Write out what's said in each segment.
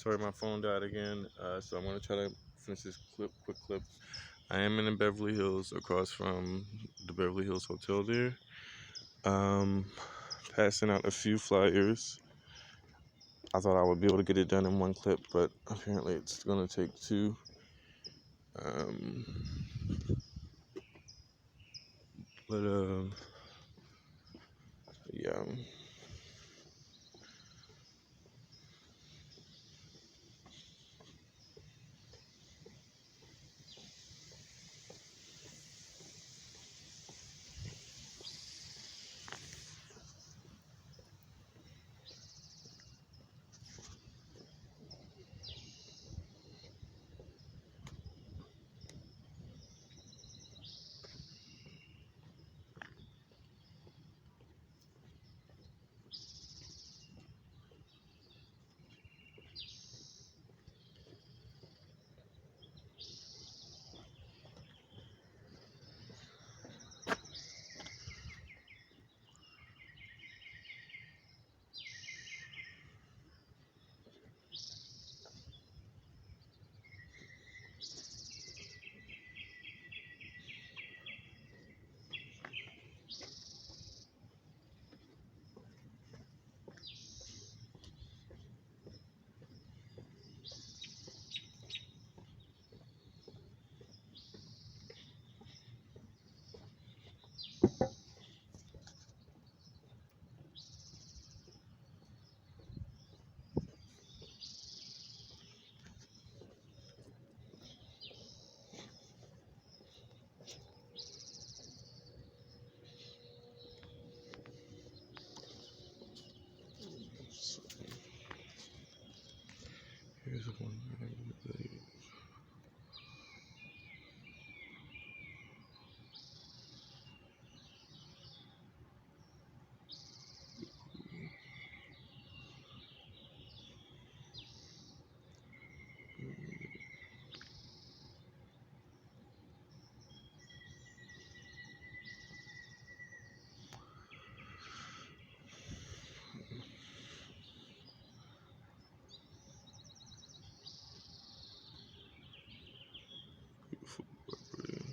Sorry, my phone died again. So I'm gonna try to finish this quick clip. I am in the Beverly Hills, across from the Beverly Hills Hotel there. Um, Passing out a few flyers. I thought I would be able to get it done in one clip, but apparently it's gonna take two. Um, but yeah. So here's one. Beautiful Beverly.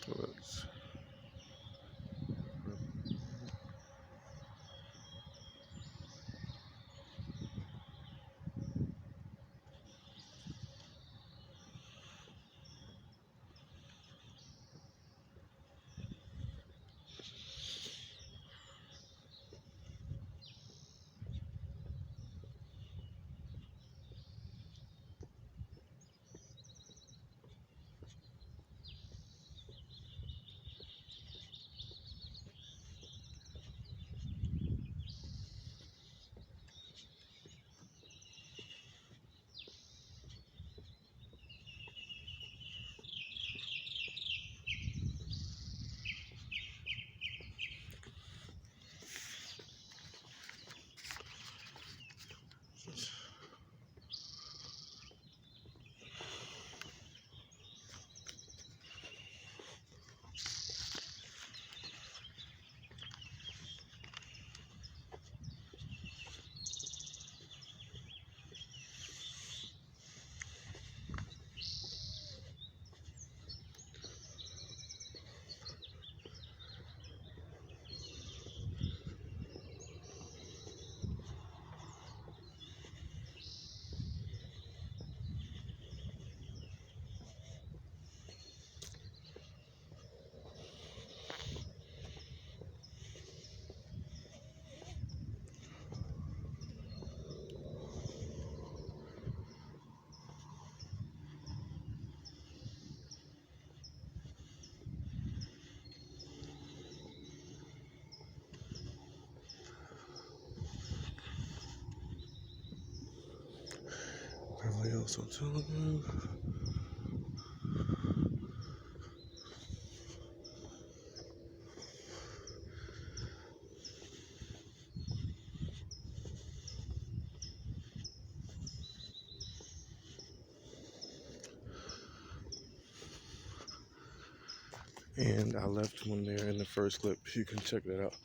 Let's Hills Hotel again. And I left one there in the first clip. You can check that out.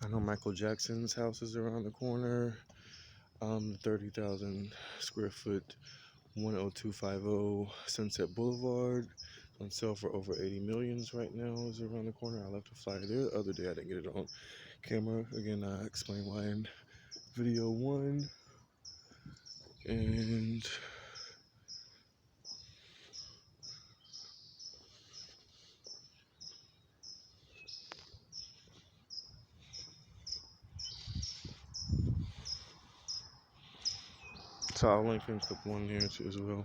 I know Michael Jackson's house is around the corner. 30,000 square foot, 10250 Sunset Boulevard, on sale for over 80 millions right now, is around the corner. I left a flyer there the other day. I didn't get it on camera. Again, I explained why in video 1. And so I'll link in clip 1 here too as well.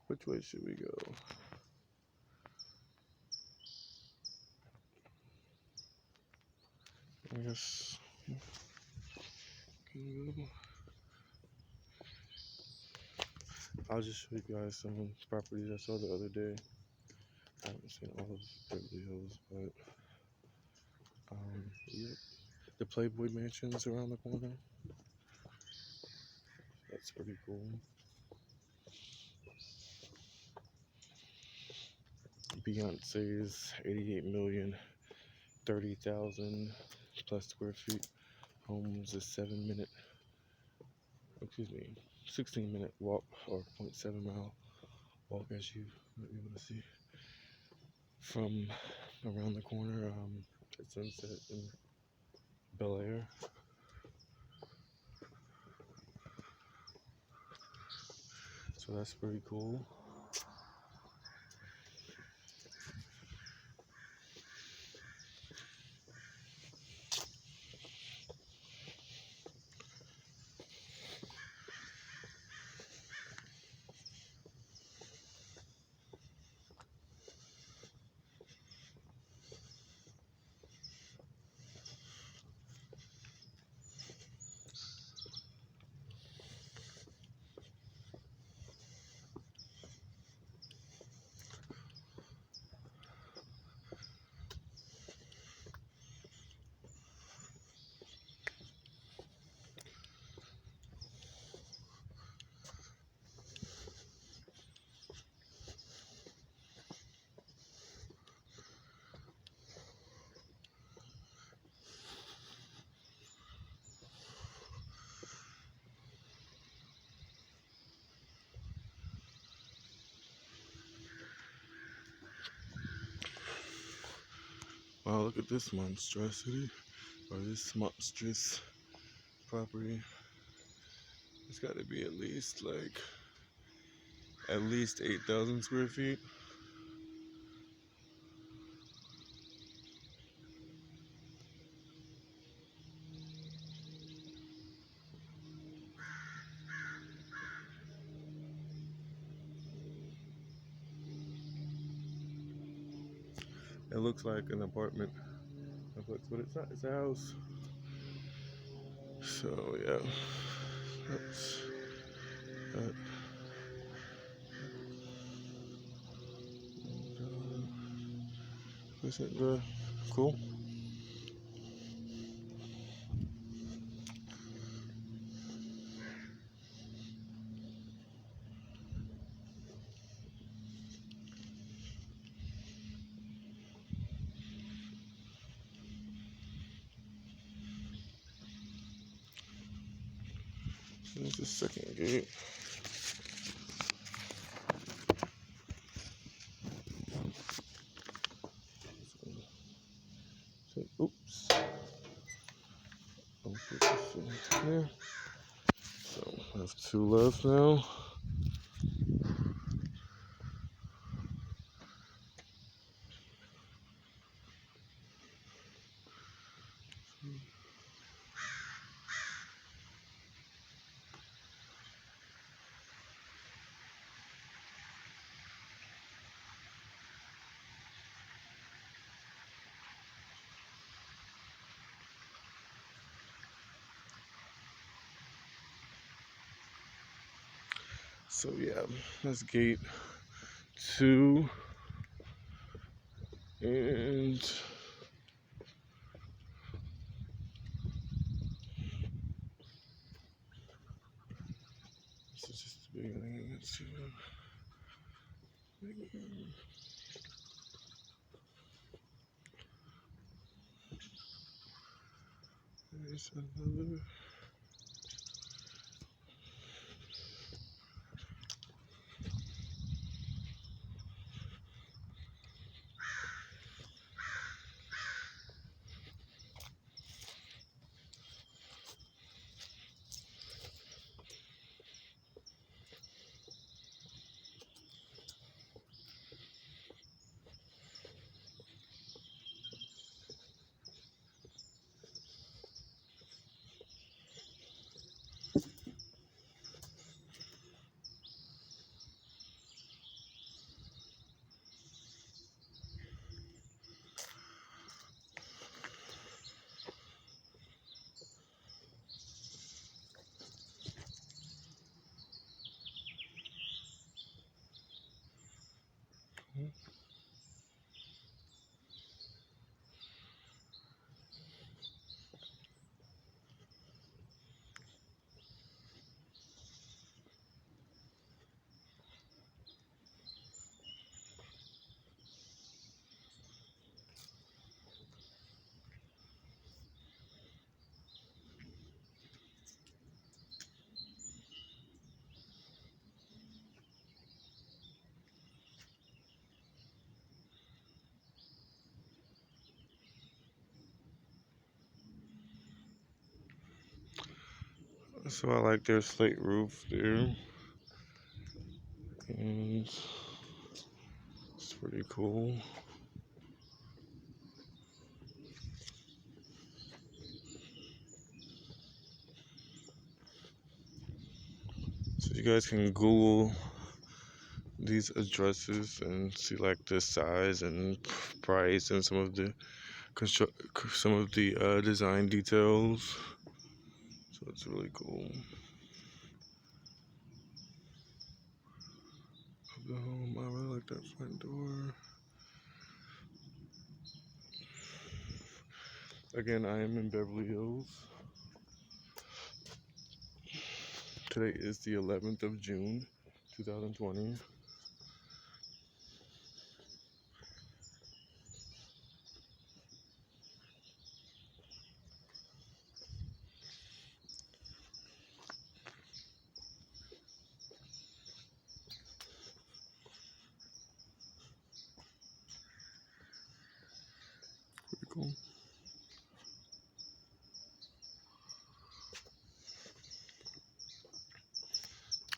Which way should we go? I guess. I'll just show you guys some properties I saw the other day. I haven't seen all of Beverly Hills, but yeah, the Playboy Mansion's around the corner. That's pretty cool. Beyonce's 88 million, 30,000 plus square feet. Home's a 16-minute walk, or 0.7 mile walk, as you might be able to see from around the corner at Sunset in Bel Air. So that's pretty cool. Wow, look at this monstrosity, or this monstrous property. It's got to be at least 8,000 square feet. It looks like an apartment complex, but it's not. It's a house. So yeah, that's that. Isn't cool? There's the second gate. So, oops. I'll put this in here. So I have two left now. So yeah, that's gate 2, and this is just the beginning. Let's see. There's another. So I like their slate roof there, and it's pretty cool. So you guys can Google these addresses and see like the size and price and some of the design details. So it's really cool. The home, I really like that front door. Again, I am in Beverly Hills. Today is the 11th of June, 2020.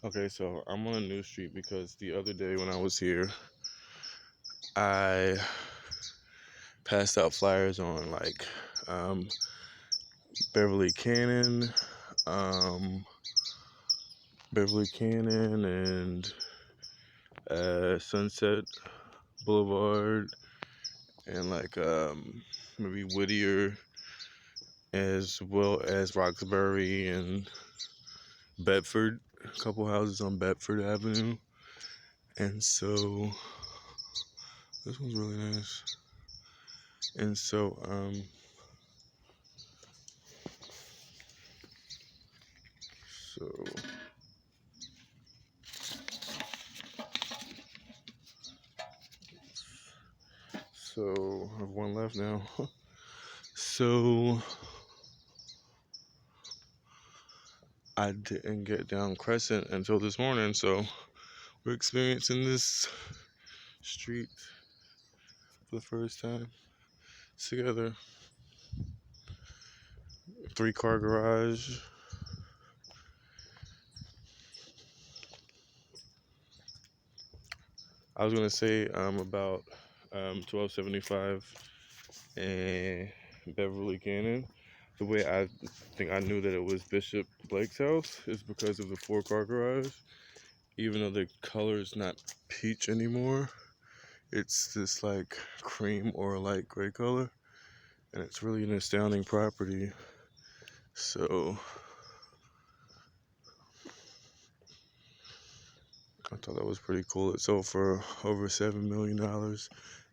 Okay, so I'm on a new street because the other day when I was here, I passed out flyers on like um, Beverly Cannon, um, Beverly Cannon, and Sunset Boulevard, and like maybe Whittier, as well as Roxbury and Bedford, a couple houses on Bedford Avenue. And so this one's really nice. And so so I have one left now. So I didn't get down Crescent until this morning, so we're experiencing this street for the first time together. 3-car garage. I was gonna say about 1275 and Beverly Cannon. The way I think I knew that it was Bishop Blake's house is because of the 4-car garage. Even though the color is not peach anymore, it's this like cream or light gray color, and it's really an astounding property. So I thought that was pretty cool. It sold for over $7 million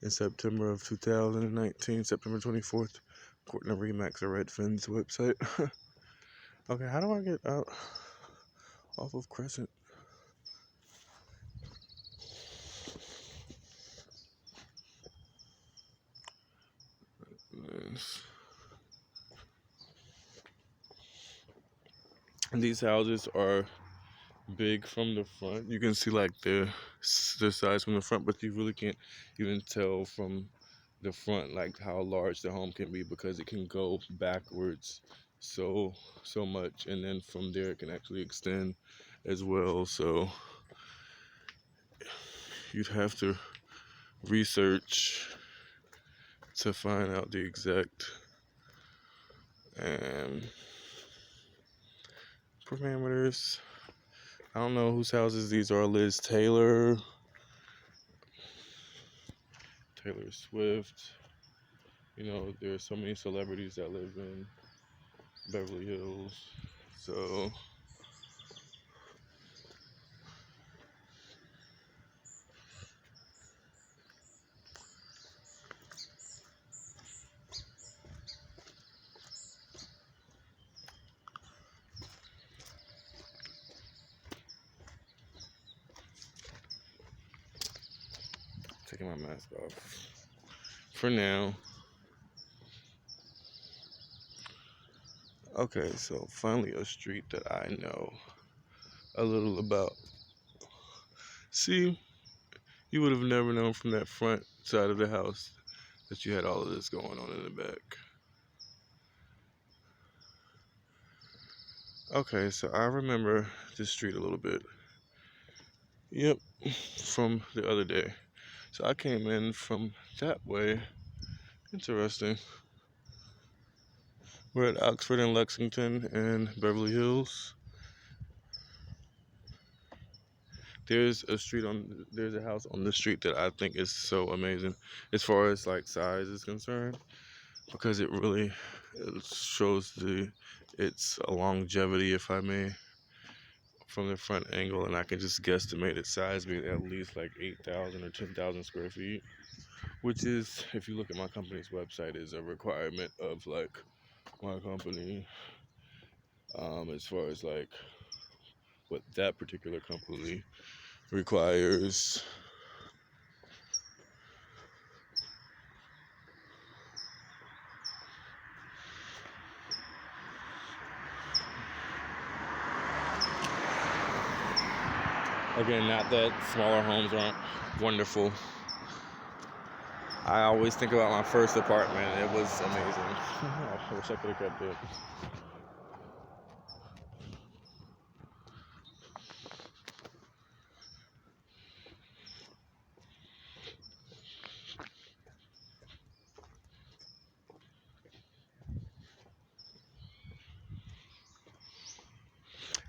in September of 2019, September 24th, according to Remax or Redfin's website. Okay, how do I get out off of Crescent? And these houses are big from the front. You can see like the size from the front, but you really can't even tell from the front like how large the home can be, because it can go backwards so much, and then from there it can actually extend as well. So you'd have to research to find out the exact parameters. I don't know whose houses these are. Liz Taylor Swift. You know, there are so many celebrities that live in Beverly Hills. So taking my mask off for now. Okay, so finally a street that I know a little about. See, you would have never known from that front side of the house that you had all of this going on in the back. Okay, so I remember this street a little bit. Yep, from the other day. So I came in from that way. Interesting. We're at Oxford and Lexington and Beverly Hills. There's a house on the street that I think is so amazing as far as like size is concerned, because it shows its longevity, if I may, from the front angle, and I can just guesstimate its size being at least like 8,000 or 10,000 square feet, which is, if you look at my company's website, is a requirement of like my company, as far as like what that particular company requires. Again, not that smaller homes aren't wonderful. I always think about my first apartment. It was amazing. I wish I could have kept it.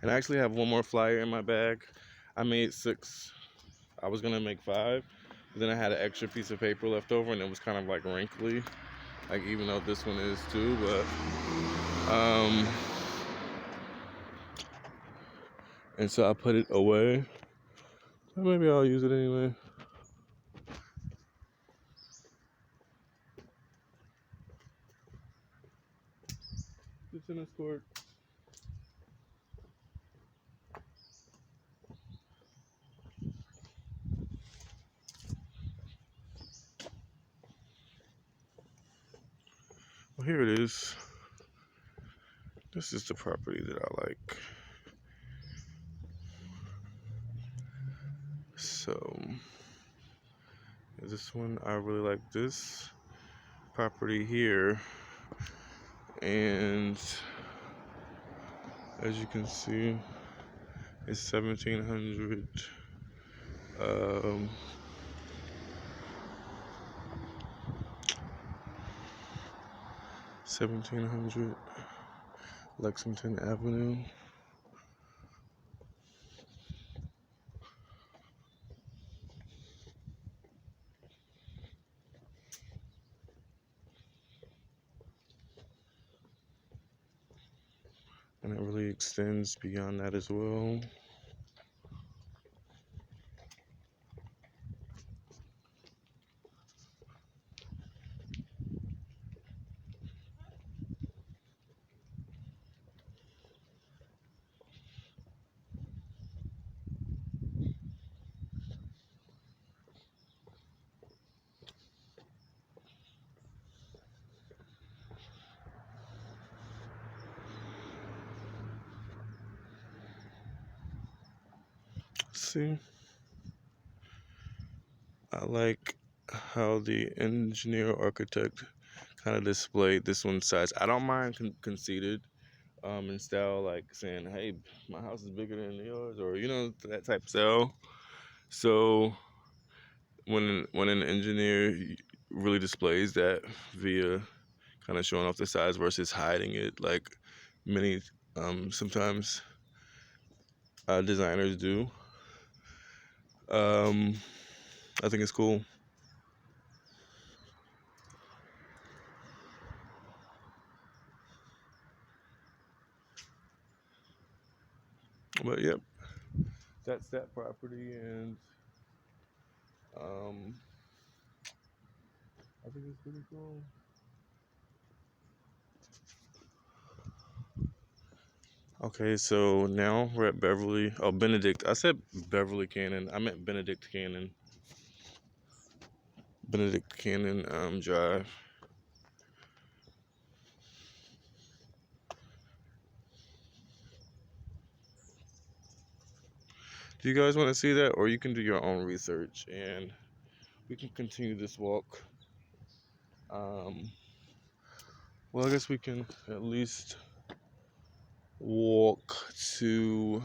And I actually have one more flyer in my bag. I made 6. I was gonna make 5, but then I had an extra piece of paper left over, and it was kind of like wrinkly. Like even though this one is too, but and so I put it away. Maybe I'll use it anyway. The tennis court. Well, here it is. This is the property that I like. So this one, I really like this property here, and as you can see, it's 1,700. 1,700 Lexington Avenue. And it really extends beyond that as well. See, I like how the engineer architect kind of displayed this one size. I don't mind conceited in style, like saying, "Hey, my house is bigger than yours," or that type of style. So when an engineer really displays that via kind of showing off the size versus hiding it, like many sometimes designers do, um, I think it's cool. But yep, that's that property, and um, I think it's pretty cool. Okay, so now we're at Beverly. Oh, Benedict. I said Beverly Cannon. I meant Benedict Cannon. Benedict Cannon Drive. Do you guys want to see that, or you can do your own research, and we can continue this walk. Um, well, I guess we can at least walk to.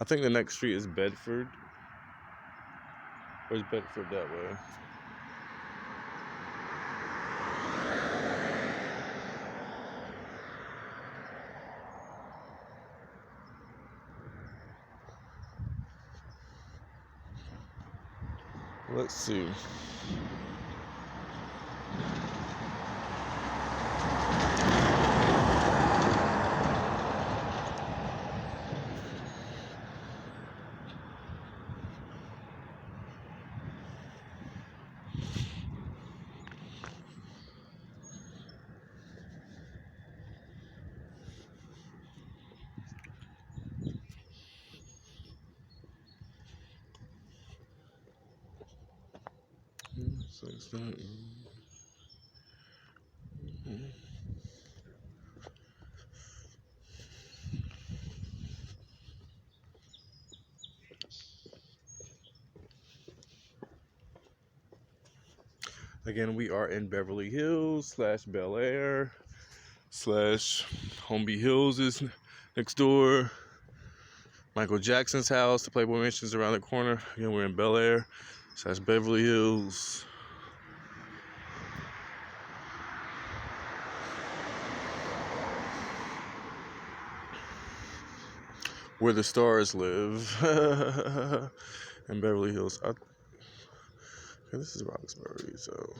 I think the next street is Bedford. Or is Bedford that way? Let's see. So it's not. Again, we are in Beverly Hills / Bel Air / Homeby Hills is next door. Michael Jackson's house, the Playboy Mansion's around the corner. Again, we're in Bel Air / Beverly Hills. Where the stars live in Beverly Hills. Okay, this is Roxbury, so.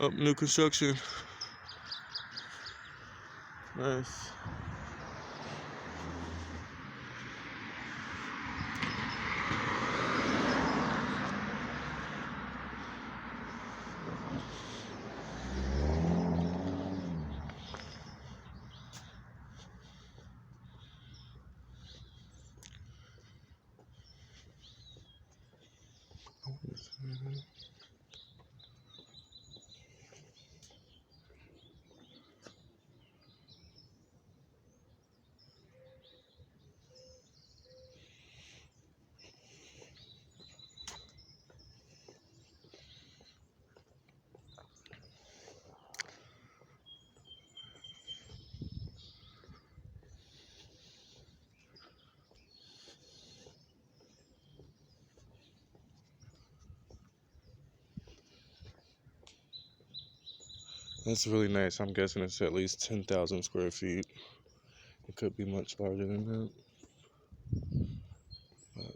Up, new construction. Nice. That's really nice. I'm guessing it's at least 10,000 square feet. It could be much larger than that. But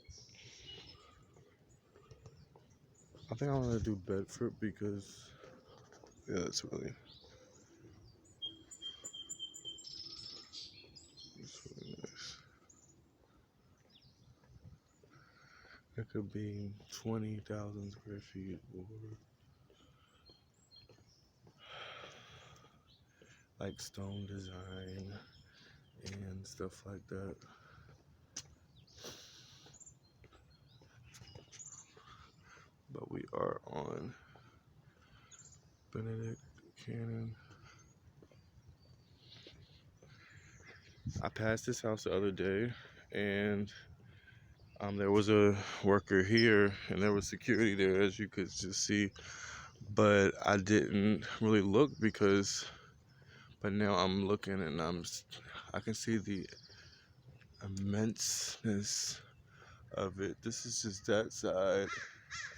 I think I want to do Bedford because, yeah, it's really nice. It could be 20,000 square feet or like stone design and stuff like that. But we are on Benedict Cannon. I passed this house the other day, and there was a worker here, and there was security there, as you could just see. But I didn't really look but now I'm looking, and I can see the immenseness of it. This is just that side,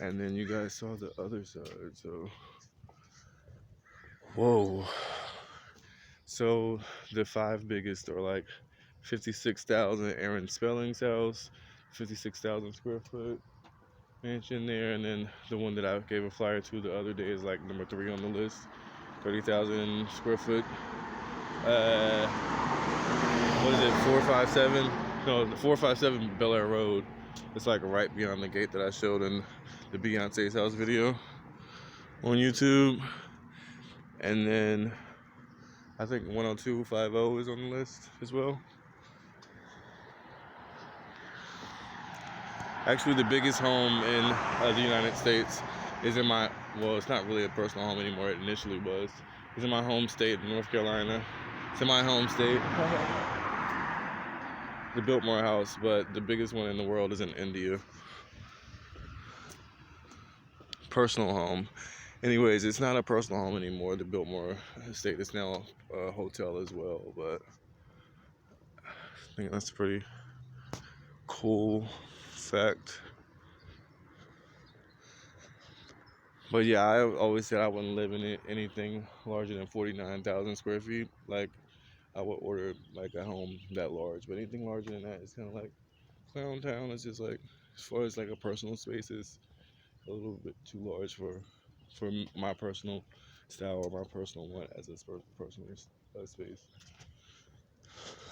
and then you guys saw the other side. So, whoa. So the 5 biggest are like 56,000. Aaron Spelling's house, 56,000 square foot mansion there, and then the one that I gave a flyer to the other day is like number 3 on the list, 30,000 square foot. What is it? 457? No, 457 Bel Air Road. It's like right beyond the gate that I showed in the Beyonce's house video on YouTube. And then I think 10250 is on the list as well. Actually, the biggest home in the United States is in well, it's not really a personal home anymore. It initially was. It's in my home state, North Carolina. It's in my home state. The Biltmore House, but the biggest one in the world is in India. Personal home. Anyways, it's not a personal home anymore. The Biltmore estate is now a hotel as well, but I think that's a pretty cool fact. But yeah, I always said I wouldn't live in anything larger than 49,000 square feet. Like, I would order like a home that large, but anything larger than that is kind of like Clown Town. It's just like, as far as like a personal space, is a little bit too large for my personal style or my personal want as a personal space.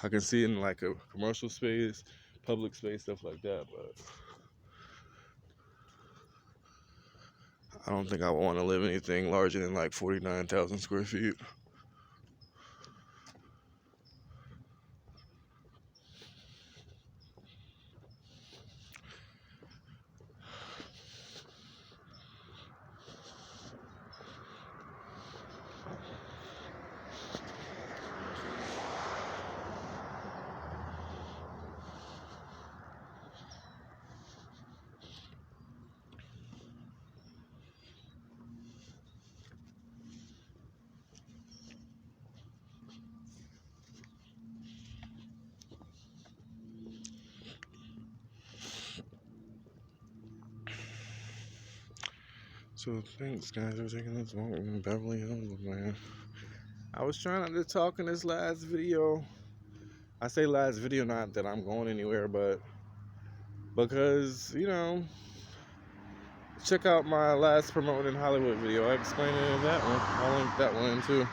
I can see it in like a commercial space, public space, stuff like that, but I don't think I want to live anything larger than like 49,000 square feet. So thanks guys for taking this walk in Beverly Hills, man. I was trying not to talk in this last video. I say last video, not that I'm going anywhere, but because, check out my last promoting in Hollywood video. I explained it in that one. I'll link that one too.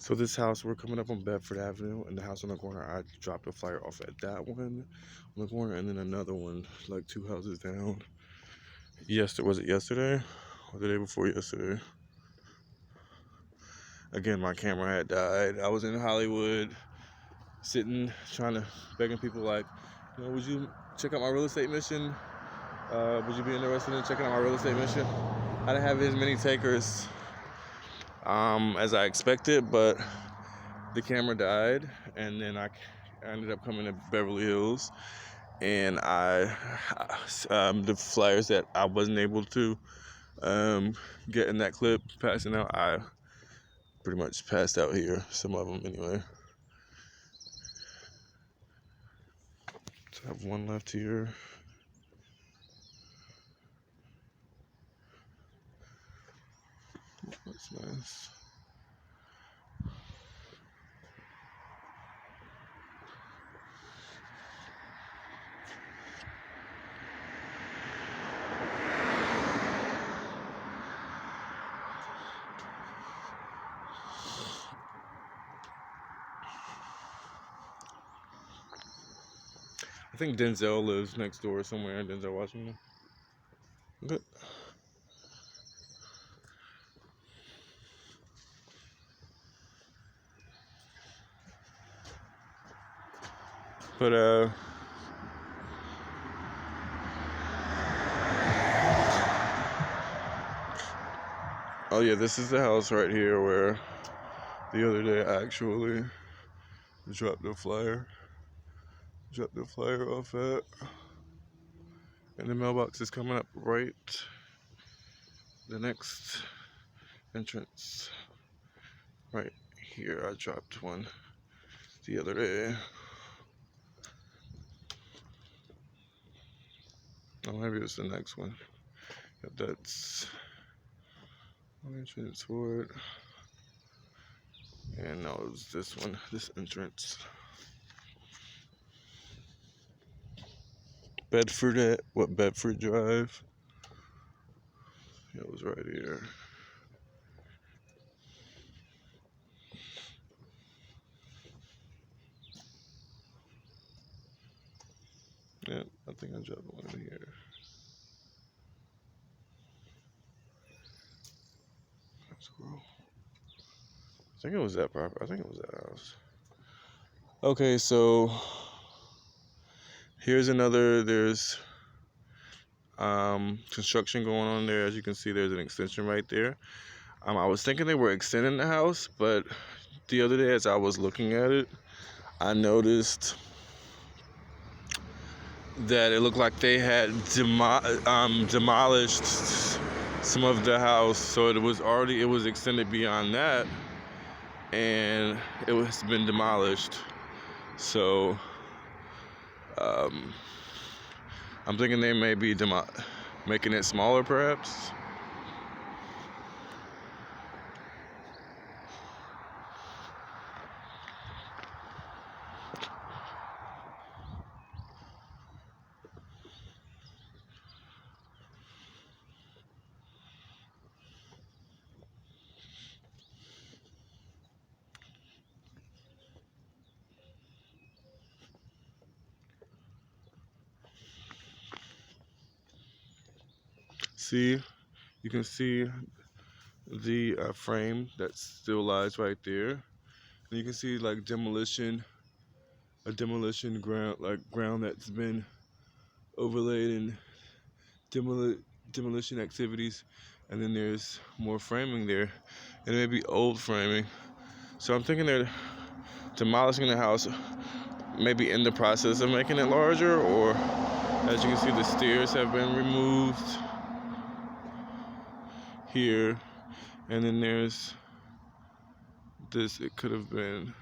So this house, we're coming up on Bedford Avenue, and the house on the corner, I dropped a flyer off at that one on the corner, and then another one, like 2 houses down. Was it yesterday? Or the day before yesterday? Again, my camera had died. I was in Hollywood, sitting, begging people like, would you check out my real estate mission? Would you be interested in checking out my real estate mission? I didn't have as many takers as I expected, but the camera died, and then I ended up coming to Beverly Hills, and the flyers that I wasn't able to get in that clip passing out, I pretty much passed out here, some of them anyway. So I have one left here. That's nice. I think Denzel lives next door somewhere. Denzel Washington. Good. But oh yeah, this is the house right here where the other day I actually dropped the flyer off at, and the mailbox is coming up right the next entrance right here. I dropped one the other day. Oh, maybe it's the next one. Yep, that's one entrance for it. And no, it was this one, this entrance. Bedford Drive? Yeah, it was right here. Yeah, I think I dropped one in here. That's cool. I think it was that property. I think it was that house. Okay, so here's another. There's construction going on there. As you can see, there's an extension right there. I was thinking they were extending the house, but the other day as I was looking at it, I noticed that it looked like they had demolished some of the house, so it was extended beyond that, and it has been demolished. So I'm thinking they may be making it smaller, perhaps. See, you can see the frame that still lies right there, and you can see like demolition ground that's been overlaid and demolition activities, and then there's more framing there, and it may be old framing. So I'm thinking they're demolishing the house, maybe in the process of making it larger, or As you can see, the stairs have been removed here, and then there's this. It could have been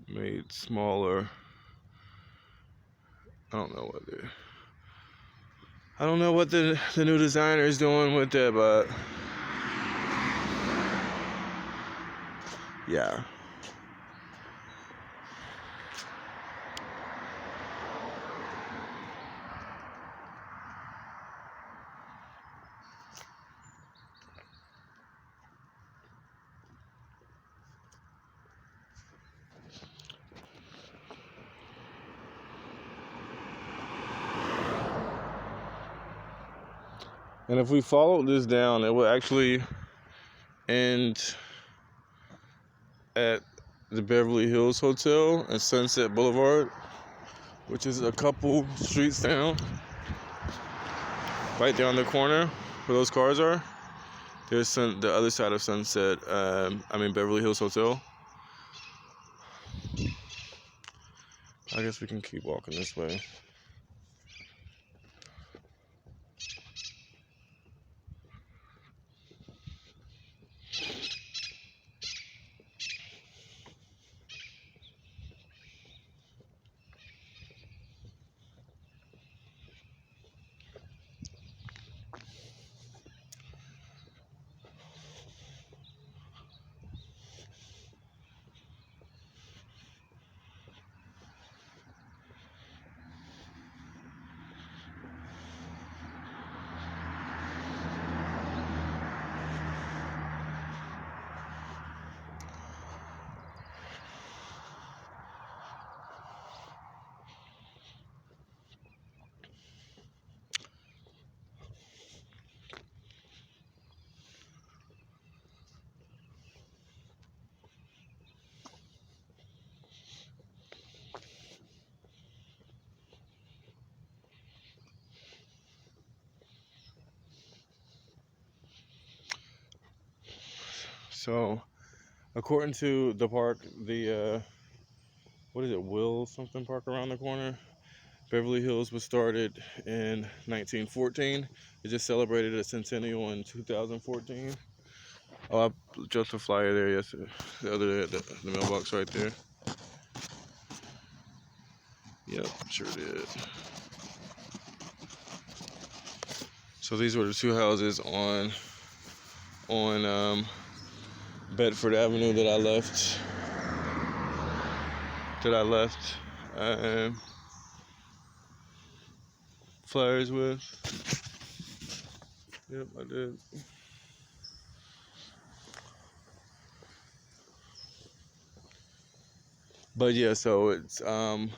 made smaller. I don't know what the new designer is doing with it, but yeah. And if we followed this down, it will actually end at the Beverly Hills Hotel and Sunset Boulevard, which is a couple streets down. Right there on the corner where those cars are, there's the other side of Sunset, Beverly Hills Hotel. I guess we can keep walking this way. So, according to the park, the Will something Park around the corner, Beverly Hills was started in 1914. It just celebrated a centennial in 2014. Oh, I dropped a flyer there yesterday. The other day, the mailbox right there. Yep, sure did. So these were the two houses on Bedford Avenue that I left flyers with. Yep, I did. But yeah, so it's the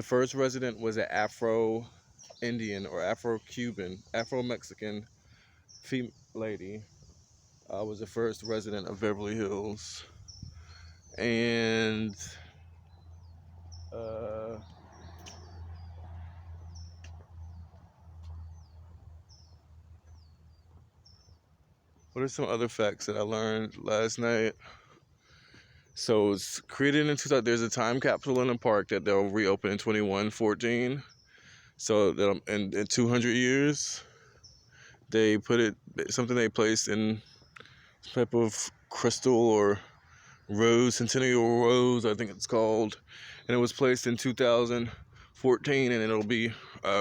first resident was an Afro-Indian or Afro-Cuban, Afro-Mexican lady. Was the first resident of Beverly Hills, and what are some other facts that I learned last night? So it's created in 2000. There's a time capsule in the park that they'll reopen in 2114. So that in 200 years, they put something they placed in some type of crystal or rose, centennial rose, I think it's called, and it was placed in 2014, and it'll be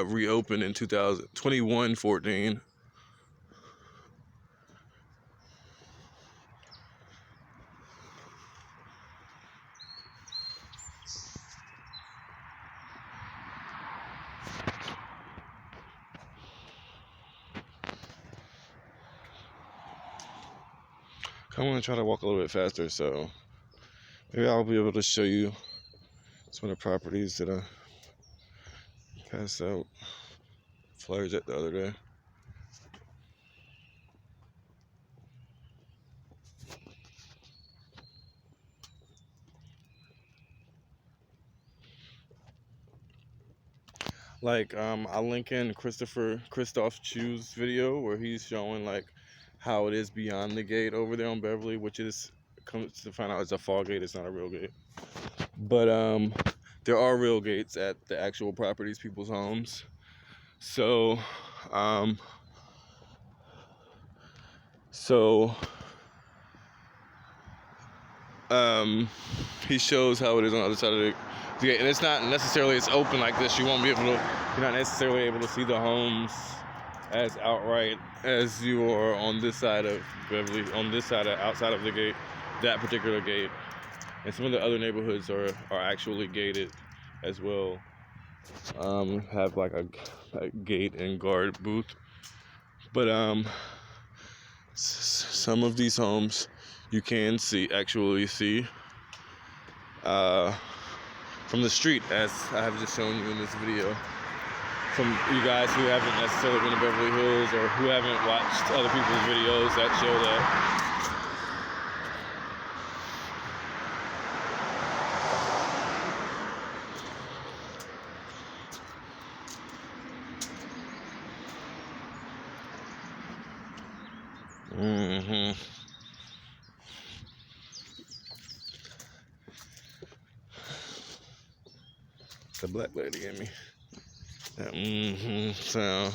reopened in 2114. I'm going to try to walk a little bit faster, so maybe I'll be able to show you some of the properties that I passed out flyers at the other day. Like, I'll link in Christoph Chu's video where he's showing like how it is beyond the gate over there on Beverly, which is, comes to find out, it's a fall gate, it's not a real gate. But there are real gates at the actual properties, people's homes. So, um, so he shows how it is on the other side of the gate, and it's not necessarily it's open like this. You won't be able to. You're not necessarily able to see the homes as outright as you are on this side of Beverly, on this side of outside of the gate, that particular gate. And some of the other neighborhoods are actually gated as well. Have like a gate and guard booth. But some of these homes you can actually see from the street, as I have just shown you in this video. From you guys who haven't necessarily been to Beverly Hills or who haven't watched other people's videos that show that. The black lady gave me that sound.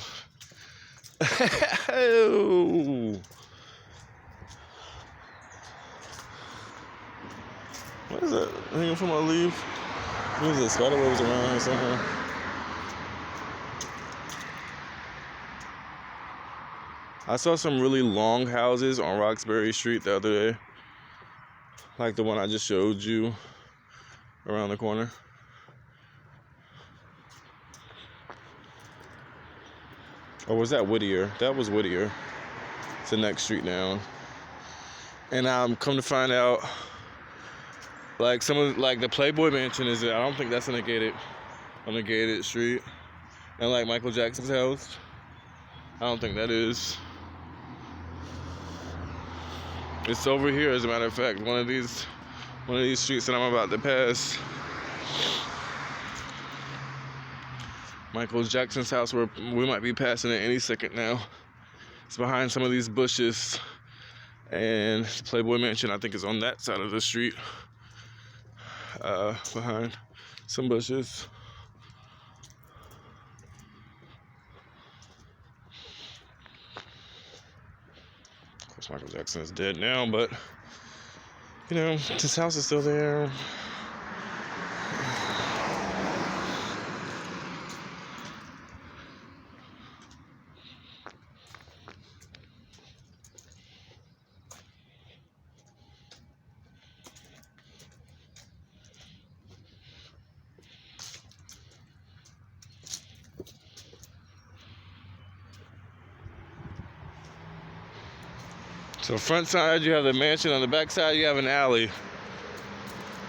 Oh. What is that? Hanging from my leaf? What is this? Spiderwebs around here somewhere. I saw some really long houses on Roxbury Street the other day, like the one I just showed you around the corner. Or was that Whittier? That was Whittier. It's the next street down. And I'm come to find out, like some of the Playboy Mansion is. I don't think that's on a gated street. And like Michael Jackson's house, I don't think that is. It's over here, as a matter of fact. One of these streets that I'm about to pass. Michael Jackson's house, where we might be passing it any second now. It's behind some of these bushes. And Playboy Mansion, I think, is on that side of the street. Behind some bushes. Of course, Michael Jackson is dead now, but, you know, his house is still there. So front side, you have the mansion. On the back side, you have an alley.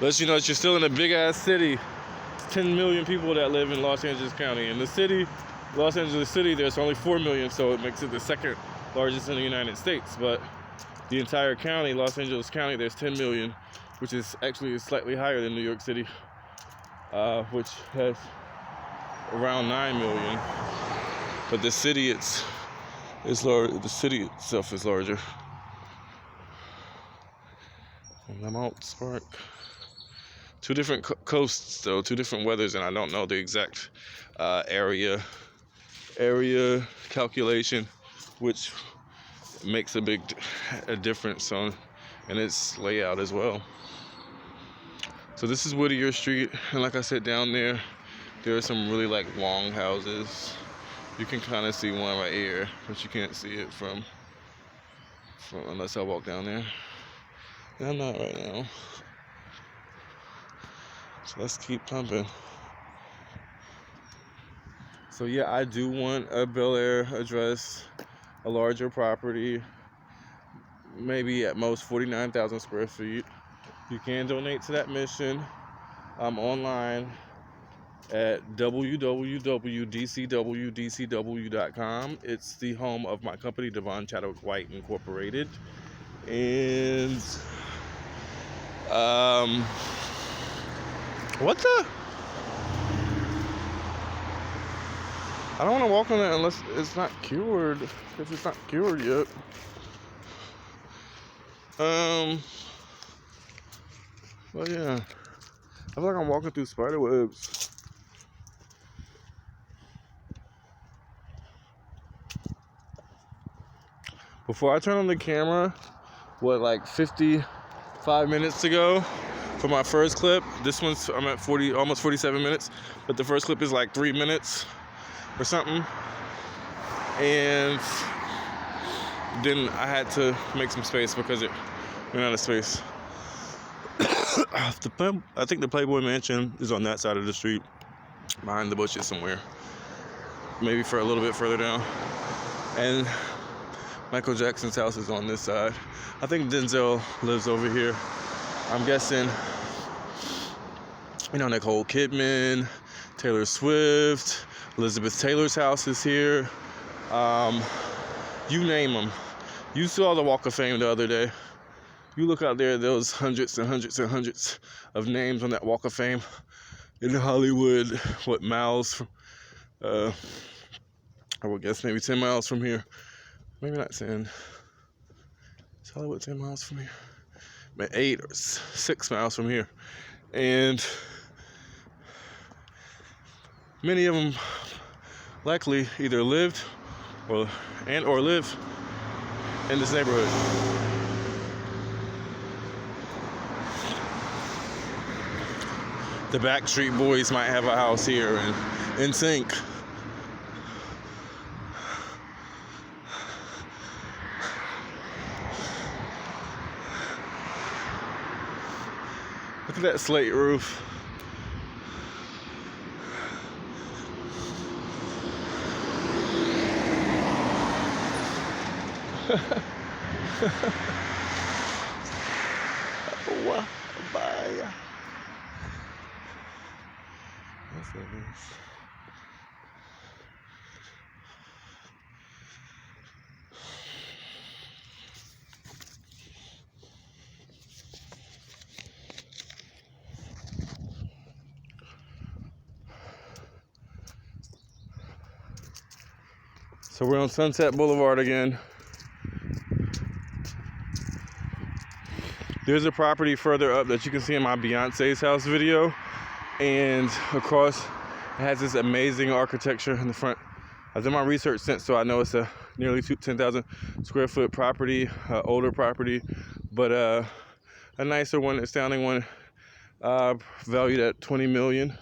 Lets you know that you're still in a big-ass city. It's 10 million people that live in Los Angeles County. In the city, Los Angeles City, there's only 4 million, so it makes it the second largest in the United States. But the entire county, Los Angeles County, there's 10 million, which is actually slightly higher than New York City, which has around 9 million. But the city, it's large. The city itself is larger. Lamont Spark. Two different coasts, though, two different weathers, and I don't know the exact area calculation, which makes a big difference in its layout as well. So this is Whittier Street, and like I said, down there are some really long houses. You can kind of see one right here, but you can't see it from unless I walk down there. I'm not right now. So let's keep pumping. So yeah, I do want a Bel Air address, a larger property, maybe at most 49,000 square feet. You can donate to that mission. I'm online at www.dcwdcw.com. It's the home of my company, Devon Chadwick White Incorporated. And what the? I don't want to walk on that unless it's not cured. If it's not cured yet. Well, yeah. I feel like I'm walking through spider webs. Before I turn on the camera, like 55 minutes ago for my first clip. This one's, I'm at almost 47 minutes, but the first clip is like 3 minutes or something. And then I had to make some space because it ran out of space. I think the Playboy Mansion is on that side of the street, behind the bushes somewhere. Maybe for a little bit further down. And Michael Jackson's house is on this side. I think Denzel lives over here. I'm guessing, Nicole Kidman, Taylor Swift, Elizabeth Taylor's house is here. You name them. You saw the Walk of Fame the other day. You look out there, there was hundreds and hundreds and hundreds of names on that Walk of Fame in Hollywood. Miles from, I would guess maybe 10 miles from here. Maybe not 10. Is Hollywood 10 miles from here? 8 or 6 miles from here. And many of them likely either lived or live in this neighborhood. The Backstreet Boys might have a house here, and NSYNC. Look at that slate roof. Bye. That's what it is. So we're on Sunset Boulevard again. There's a property further up that you can see in my Beyonce's house video, and across it has this amazing architecture in the front. I've done my research since, so I know it's a nearly 10,000 square foot property, older property, but a nicer one, astounding one, valued at $20 million,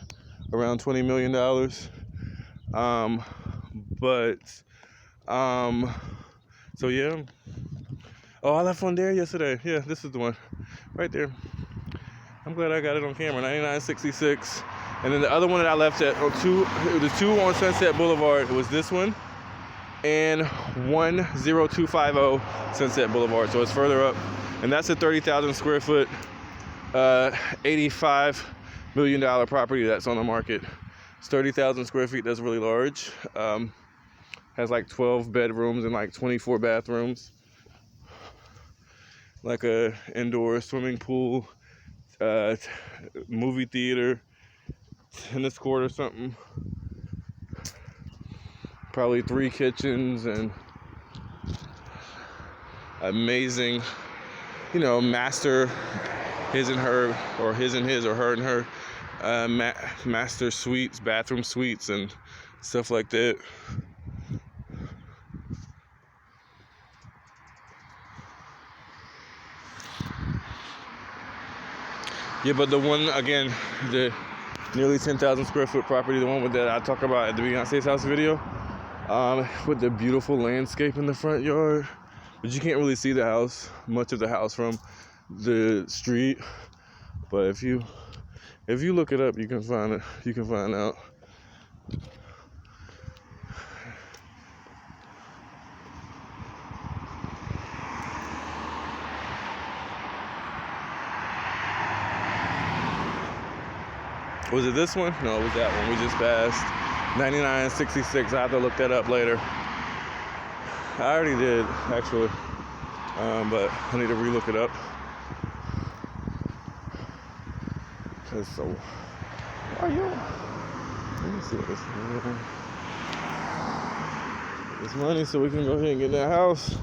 around $20 million. So yeah. Oh, I left one there yesterday. Yeah, this is the one right there. I'm glad I got it on camera. 9966. And then the other one that I left at the two on Sunset Boulevard, it was this one and 10250 Sunset Boulevard. So it's further up, and that's a 30,000 square foot, $85 million property that's on the market. It's 30,000 square feet. That's really large. Has like 12 bedrooms and like 24 bathrooms. Like a indoor swimming pool, movie theater, tennis court or something. Probably 3 kitchens and amazing, master, his and her, or his and his, or her and her, master suites, bathroom suites and stuff like that. Yeah, but the one, again, the nearly 10,000 square foot property, the one that I talk about at the Beyonce's house video, with the beautiful landscape in the front yard. But you can't really see much of the house from the street. But if you look it up, you can find it. You can find out. Was it this one? No, it was that one. We just passed 9966. I have to look that up later. I already did, actually, but I need to relook it up. Cause so, why are you? Let me see what this is. This money, so we can go ahead and get that house.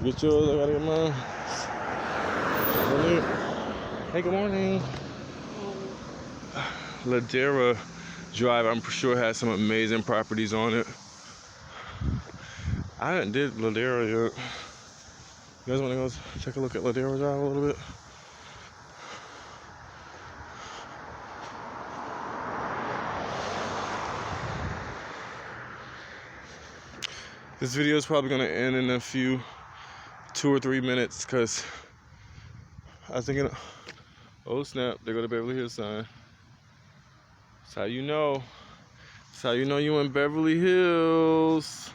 Get yours. I gotta get mine. Hey, good morning. Ladera Drive, I'm sure, has some amazing properties on it. I haven't did Ladera yet. You guys want to go take a look at Ladera Drive a little bit? This video is probably going to end in a few 2 or 3 minutes because I was thinking, oh snap, there go the Beverly Hills sign. That's how you know. That's how you know you in Beverly Hills.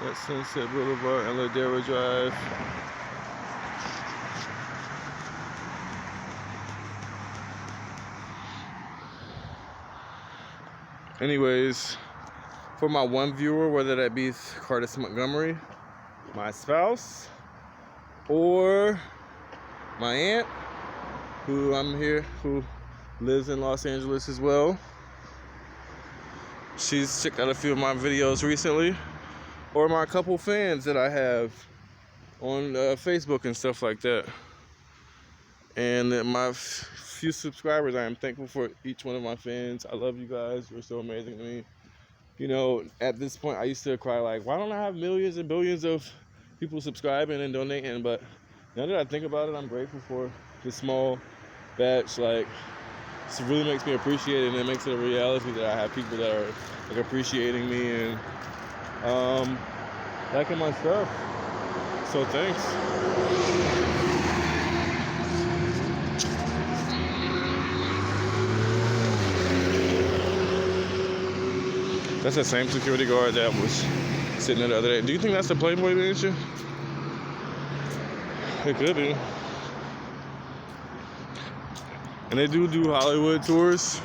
That's Sunset Boulevard and Ladera Drive. Anyways, for my one viewer, whether that be Curtis Montgomery, my spouse, or my aunt, who lives in Los Angeles as well. She's checked out a few of my videos recently, or my couple fans that I have on Facebook and stuff like that. And my few subscribers, I am thankful for each one of my fans. I love you guys. You're so amazing to me. You know, at this point, I used to cry like, why don't I have millions and billions of people subscribing and donating? But now that I think about it, I'm grateful for this small batch. Like, it really makes me appreciate it, and it makes it a reality that I have people that are like appreciating me and liking my stuff. So thanks. That's the same security guard that was sitting there the other day. Do you think that's the Playboy Mansion? It could be. And they do Hollywood tours.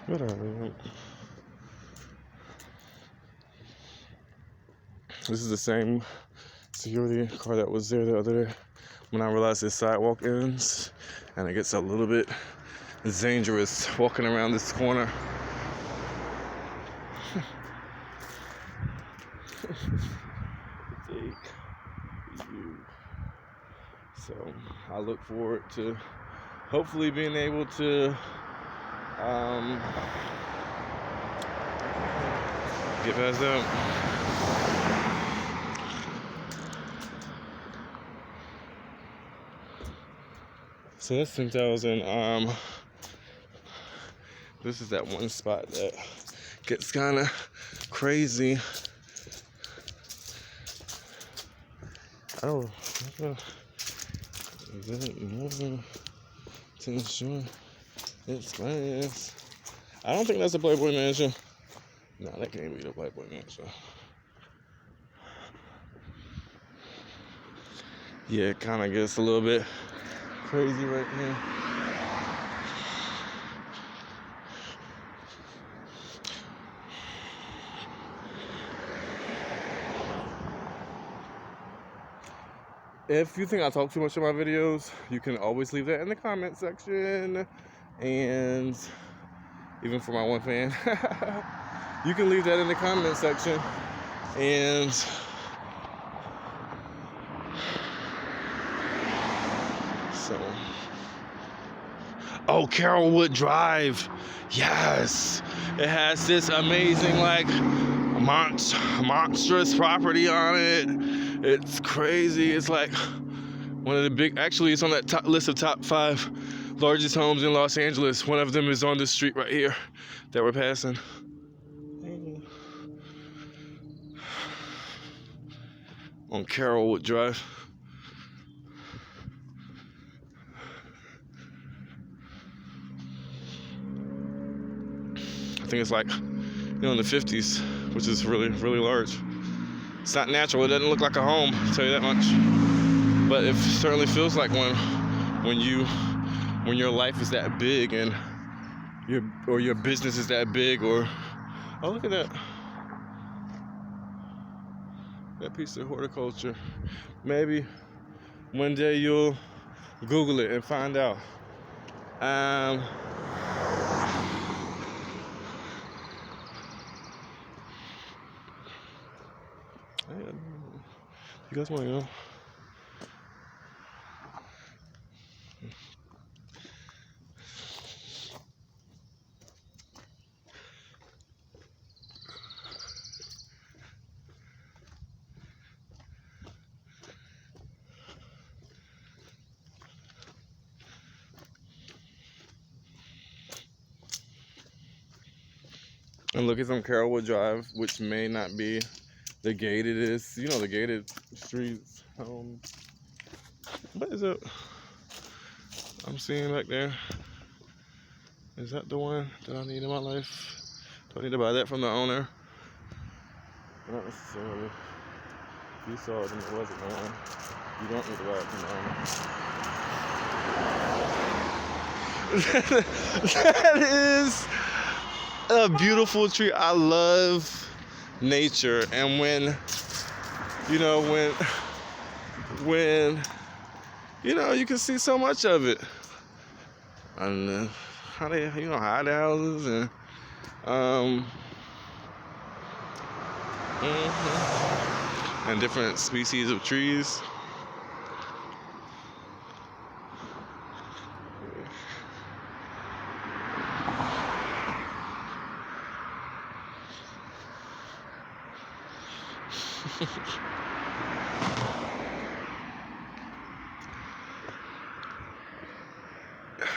What are they? This is the same security car that was there the other day. When I realized this sidewalk ends and it gets a little bit dangerous walking around this corner. So I look forward to hopefully being able to get past that. So that's 10,000. This is that one spot that gets kind of crazy. I don't know. Is it moving to ensure it's glass? I don't think that's a Playboy Mansion. No, that can't be the Playboy Mansion. Yeah, it kind of gets a little bit crazy right now. If you think I talk too much in my videos, you can always leave that in the comment section. And even for my one fan, you can leave that in the comment section. And so, oh, Carrollwood Drive, yes, it has this amazing like monstrous property on it. It's crazy. It's like one of the big, actually it's on that top list of top 5 largest homes in Los Angeles. One of them is on this street right here that we're passing. On Carrollwood Drive. I think it's like, in the 50s, which is really, really large. It's not natural. It doesn't look like a home, I'll tell you that much. But it certainly feels like one when your life is that big and your business is that big. Or oh, look at that piece of horticulture. Maybe one day you'll Google it and find out. You guys want to go? And look, it's on Carrollwood Drive, which may not be the gated is. You know, the gated streets. What is it? I'm seeing back there. Is that the one that I need in my life? Do I need to buy that from the owner? Not necessarily. If you saw it and it wasn't mine, you don't need to buy it from the owner. That is a beautiful tree. I love nature, and when you can see so much of it, and how they hide the houses and and different species of trees.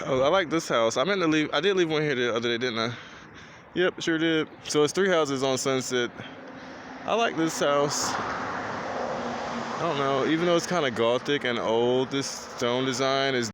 Oh, I like this house. I meant to leave. I did leave one here the other day, didn't I? Yep, sure did. So it's 3 houses on Sunset. I like this house. I don't know. Even though it's kind of gothic and old, this stone design is